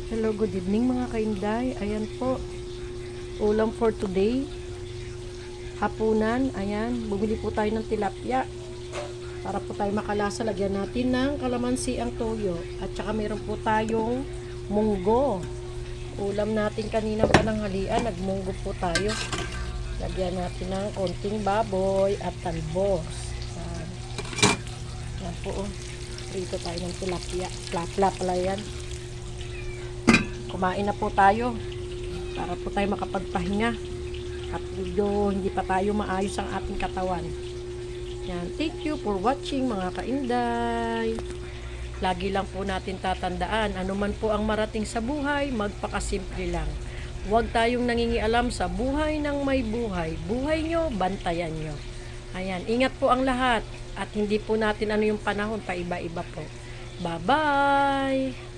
Hello, good evening mga kainday. Ayan po, ulam for today. Hapunan, ayan, bumili po tayo ng tilapia. Para po tayo makalasa, lagyan natin ng kalamansi ang toyo. At saka meron po tayong munggo. Ulam natin kaninang pananghalian, nagmunggo po tayo. Lagyan natin ng konting baboy at talbos. Ayan po, prito tayo ng tilapia. Plap-plap pala yan. Kumain na po tayo para po tayo makapagpahinga at medyo hindi pa tayo maayos ang ating katawan. Yan. Thank you for watching mga kainday. Lagi lang po natin tatandaan, anuman po ang marating sa buhay, magpakasimple lang. Huwag tayong nangingialam sa buhay ng may buhay. Buhay nyo, bantayan nyo. Ayan, ingat po ang lahat at hindi po natin ano yung panahon, pa iba-iba po. Bye-bye!